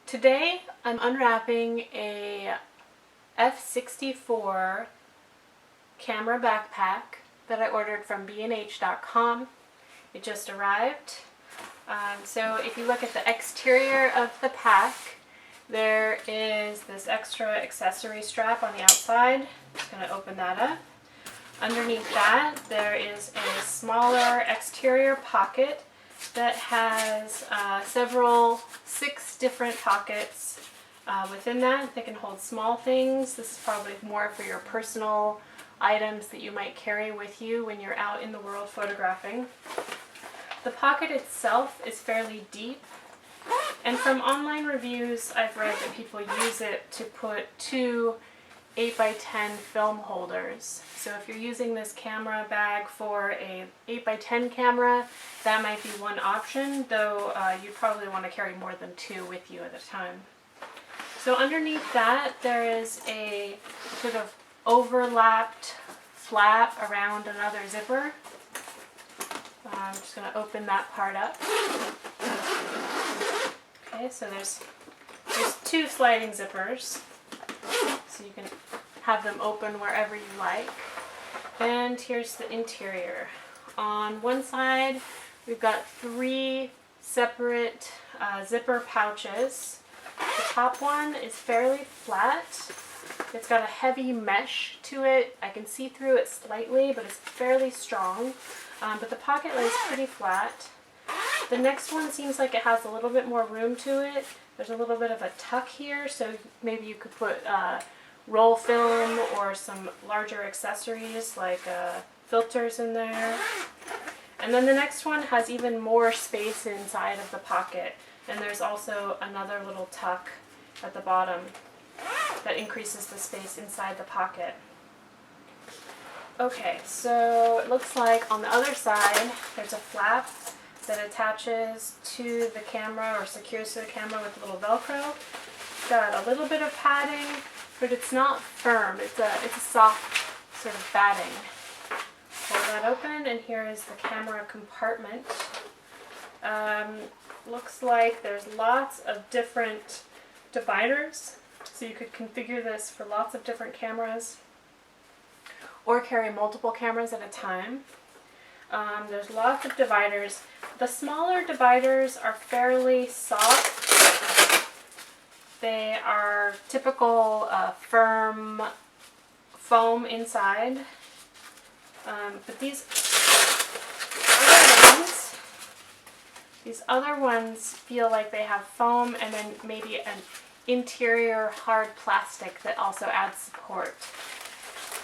Today I'm unwrapping a f.64 camera backpack that I ordered from b&h.com. It just arrived. So if you look at the exterior of the pack, there is this extra accessory strap on the outside. I'm just going to open that up. Underneath that there is a smaller exterior pocket that has six different pockets within that. They can hold small things. This is probably more for your personal items that you might carry with you when you're out in the world photographing. The pocket itself is fairly deep, and from online reviews I've read that people use it to put two 8x10 film holders. So if you're using this camera bag for a 8x10 camera, that might be one option, though you'd probably want to carry more than two with you at a time. So underneath that there is a sort of overlapped flap around another zipper. I'm just going to open that part up. Okay, so there's two sliding zippers, so you can have them open wherever you like. And here's the interior. On one side we've got three separate zipper pouches. The top one is fairly flat. It's got a heavy mesh to it. I can see through it slightly, but it's fairly strong. But the pocket lays pretty flat. The next one seems like it has a little bit more room to it. There's a little bit of a tuck here, so maybe you could put roll film or some larger accessories like filters in there. And then the next one has even more space inside of the pocket, and there's also another little tuck at the bottom that increases the space inside the pocket. Okay, so it looks like on the other side there's a flap that attaches to the camera or secures to the camera with a little Velcro. It's got a little bit of padding, but it's not firm. It's a soft sort of batting. Pull that open, and here is the camera compartment. Looks like there's lots of different dividers, so you could configure this for lots of different cameras or carry multiple cameras at a time. There's lots of dividers. The smaller dividers are fairly soft. They are typical firm foam inside. But these other ones feel like they have foam and then maybe an interior hard plastic that also adds support.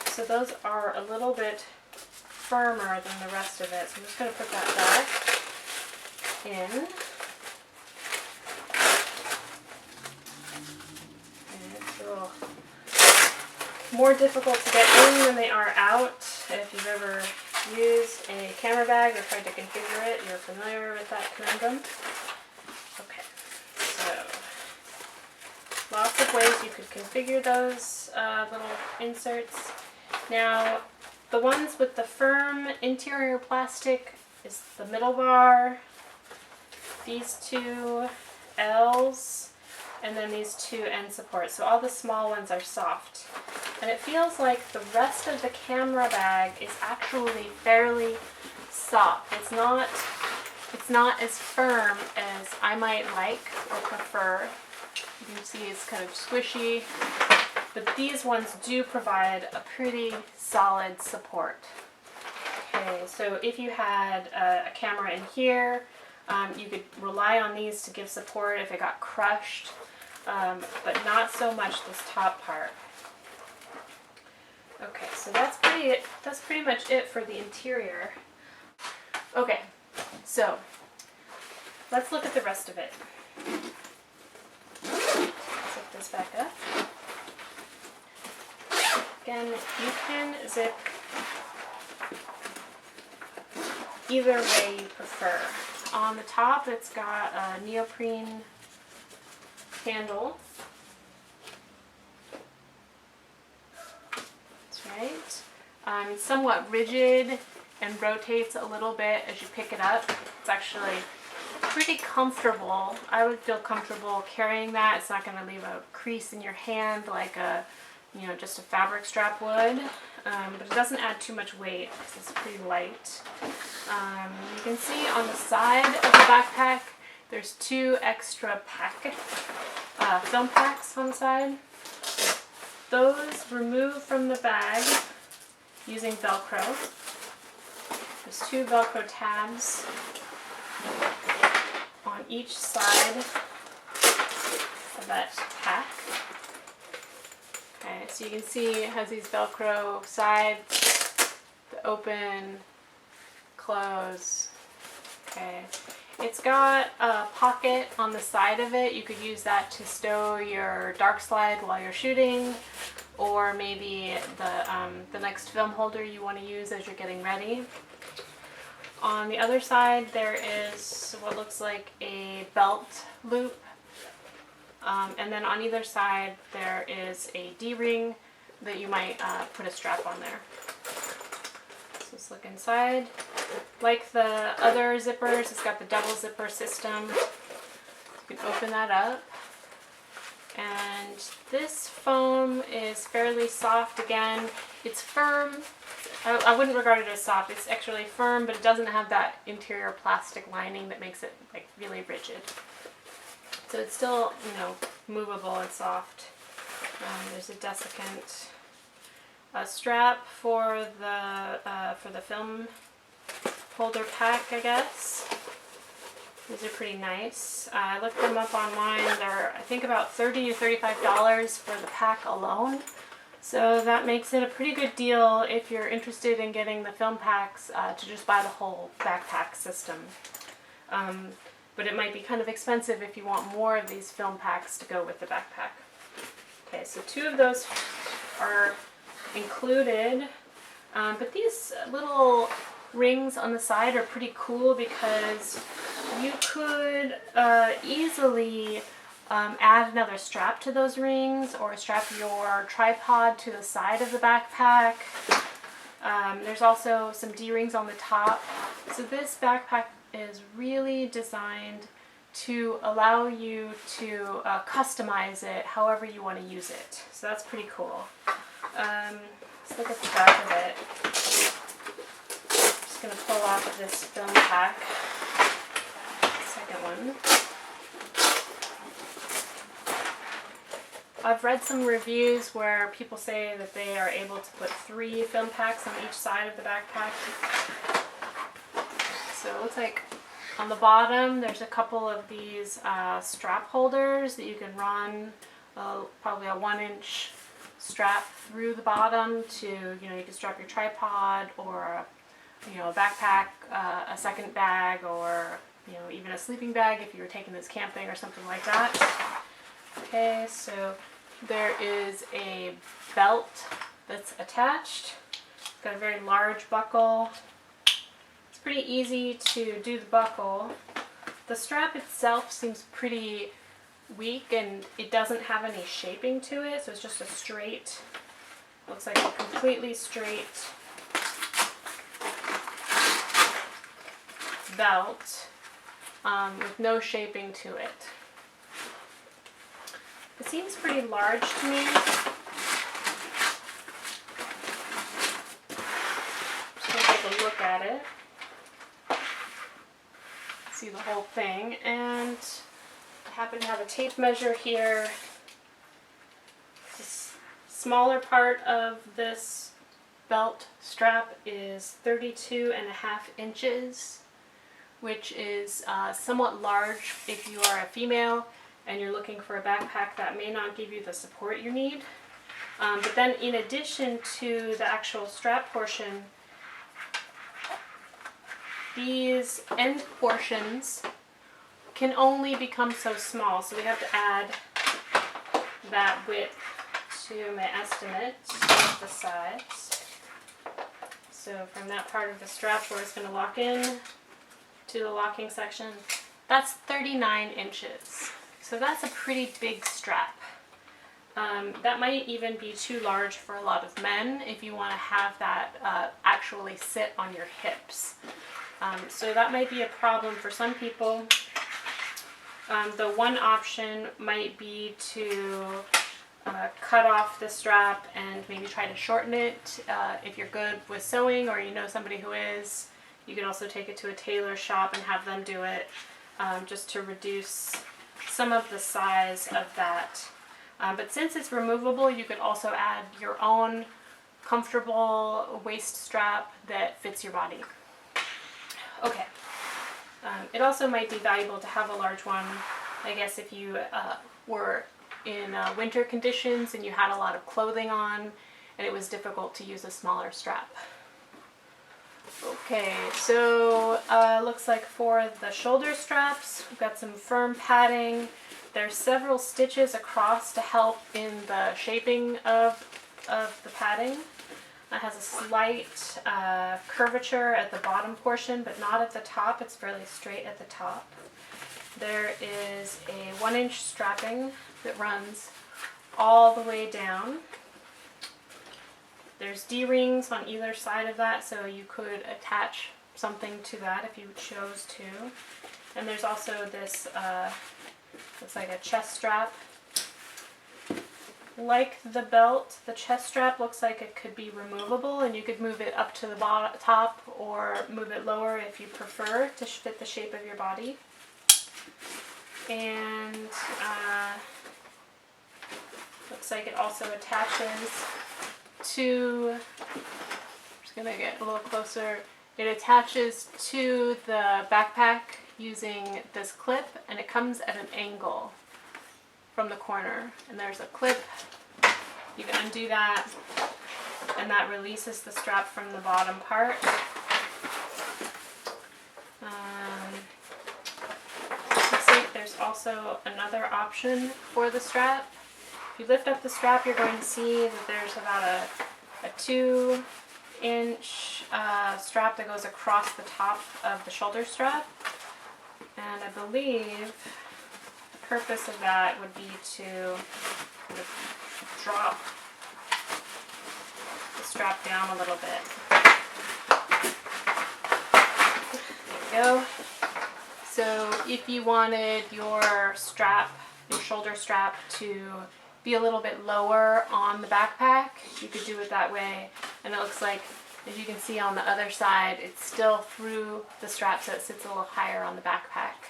So those are a little bit firmer than the rest of it. So I'm just going to put that back in. And it's a little more difficult to get in than they are out. If you've ever used a camera bag or tried to configure it, you're familiar with that conundrum. Okay, so lots of ways you could configure those little inserts. Now, the ones with the firm interior plastic is the middle bar, these two L's, and then these two end supports. So all the small ones are soft. And it feels like the rest of the camera bag is actually fairly soft. It's not as firm as I might like or prefer. You can see it's kind of squishy, but these ones do provide a pretty solid support. Okay, so if you had a camera in here, you could rely on these to give support if it got crushed, but not so much this top part. Okay, so that's pretty much it for the interior. Okay, so let's look at the rest of it. Zip this back up. Again, you can zip either way you prefer. On the top it's got a neoprene handle. Right. It's somewhat rigid and rotates a little bit as you pick it up. It's actually pretty comfortable. I would feel comfortable carrying that. It's not going to leave a crease in your hand like a, you know, just a fabric strap would. But it doesn't add too much weight because it's pretty light. You can see on the side of the backpack, there's 2 extra film packs on the side. Those remove from the bag using Velcro. There's 2 Velcro tabs on each side of that pack. Okay, so you can see it has these Velcro sides, the open, close. Okay, it's got a pocket on the side of it. You could use that to stow your dark slide while you're shooting, or maybe the next film holder you want to use as you're getting ready. On the other side there is what looks like a belt loop. And then on either side there is a D-ring that you might put a strap on there. So let's look inside. Like the other zippers, it's got the double zipper system. You can open that up. And this foam is fairly soft again. It's firm. I wouldn't regard it as soft. It's actually firm, but it doesn't have that interior plastic lining that makes it like really rigid. So it's still, you know, movable and soft. There's a desiccant strap for the film holder pack, I guess. These are pretty nice. I looked them up online. They're, I think, about $30 to $35 for the pack alone. So that makes it a pretty good deal if you're interested in getting the film packs to just buy the whole backpack system. But it might be kind of expensive if you want more of these film packs to go with the backpack. Okay, so 2 of those are included. But these little rings on the side are pretty cool because you could easily add another strap to those rings, or strap your tripod to the side of the backpack. There's also some D-rings on the top. So this backpack is really designed to allow you to customize it however you want to use it. So that's pretty cool. Let's look at the back of it. I'm just going to pull off this film pack. Second one. I've read some reviews where people say that they are able to put 3 film packs on each side of the backpack. So it looks like on the bottom there's a couple of these strap holders that you can run probably a 1-inch strap through the bottom to, you know, you can strap your tripod or, you know, a backpack, a second bag, or, you know, even a sleeping bag if you were taking this camping or something like that. Okay, so there is a belt that's attached. It's got a very large buckle. It's pretty easy to do the buckle. The strap itself seems pretty weak and it doesn't have any shaping to it, so it's just a straight, looks like a completely straight belt with no shaping to it. It seems pretty large to me. Just gonna take a look at it. See the whole thing, and I happen to have a tape measure here. The smaller part of this belt strap is 32.5 inches, which is somewhat large if you are a female and you're looking for a backpack that may not give you the support you need. But then in addition to the actual strap portion, these end portions can only become so small, so we have to add that width to my estimate of the sides. So from that part of the strap where it's going to lock in to the locking section, that's 39 inches. So that's a pretty big strap. That might even be too large for a lot of men if you want to have that actually sit on your hips. So that might be a problem for some people. The one option might be to cut off the strap and maybe try to shorten it. If you're good with sewing or you know somebody who is, you can also take it to a tailor shop and have them do it, just to reduce some of the size of that. But since it's removable, you could also add your own comfortable waist strap that fits your body. Okay. It also might be valuable to have a large one, I guess, if you were in winter conditions and you had a lot of clothing on and it was difficult to use a smaller strap. Okay, so looks like for the shoulder straps, we've got some firm padding. There's several stitches across to help in the shaping of the padding. It has a slight curvature at the bottom portion, but not at the top. It's fairly straight at the top. There is a 1-inch strapping that runs all the way down. There's D-rings on either side of that, so you could attach something to that if you chose to. And there's also this, looks like a chest strap. Like the belt, the chest strap looks like it could be removable, and you could move it up to the top or move it lower if you prefer to fit the shape of your body. And looks like it also attaches to, I'm just going to get a little closer, it attaches to the backpack using this clip, and it comes at an angle from the corner. And there's a clip, you can undo that, and that releases the strap from the bottom part. There's also another option for the strap. If you lift up the strap, you're going to see that there's about a 2-inch strap that goes across the top of the shoulder strap. And I believe the purpose of that would be to kind of drop the strap down a little bit. There you go. So if you wanted your strap, your shoulder strap, to be a little bit lower on the backpack, you could do it that way. And it looks like, as you can see on the other side, it's still through the strap, so it sits a little higher on the backpack.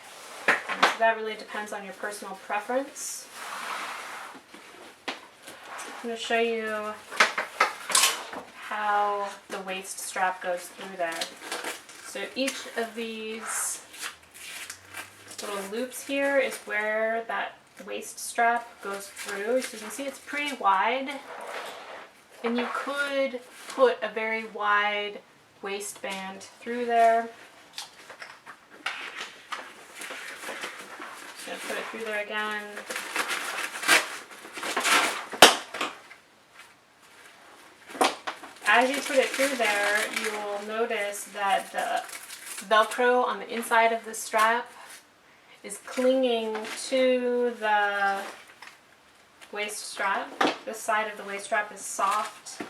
So that really depends on your personal preference. I'm going to show you how the waist strap goes through there. So each of these little loops here is where that waist strap goes through. So you can see it's pretty wide, and you could put a very wide waistband through there. Just going to put it through there again. As you put it through there, you will notice that the Velcro on the inside of the strap is clinging to the waist strap. This side of the waist strap is soft,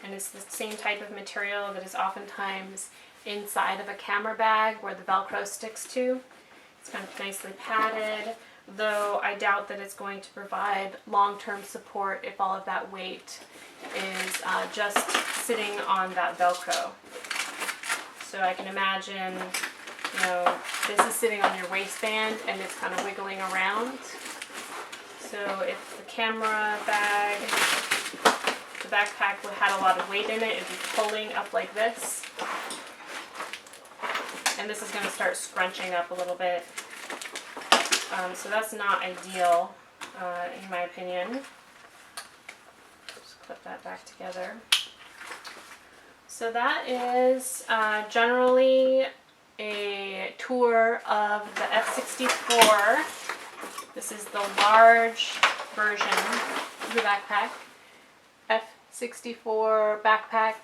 and it's the same type of material that is oftentimes inside of a camera bag where the Velcro sticks to. It's kind of nicely padded, though I doubt that it's going to provide long-term support if all of that weight is just sitting on that Velcro. So I can imagine, you know, this is sitting on your waistband and it's kind of wiggling around. So if the camera bag, the backpack had a lot of weight in it, it'd be pulling up like this. And this is going to start scrunching up a little bit. So that's not ideal, in my opinion. Just clip that back together. So that is generally a tour of the f.64. This is the large version of the backpack. f.64 backpack.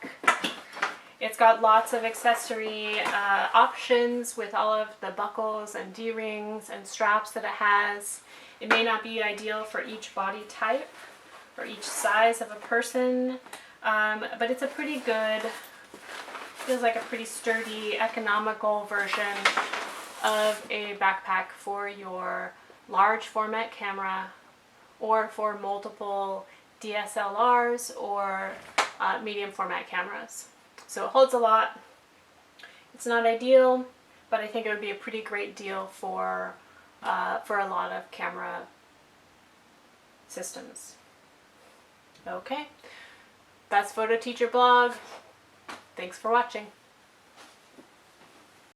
It's got lots of accessory options with all of the buckles and D-rings and straps that it has. It may not be ideal for each body type or each size of a person, but it's a pretty good, feels like a pretty sturdy, economical version of a backpack for your large format camera or for multiple DSLRs or medium format cameras. So it holds a lot. It's not ideal, but I think it would be a pretty great deal for a lot of camera systems. Okay, that's Photo Teacher Blog. Thanks for watching.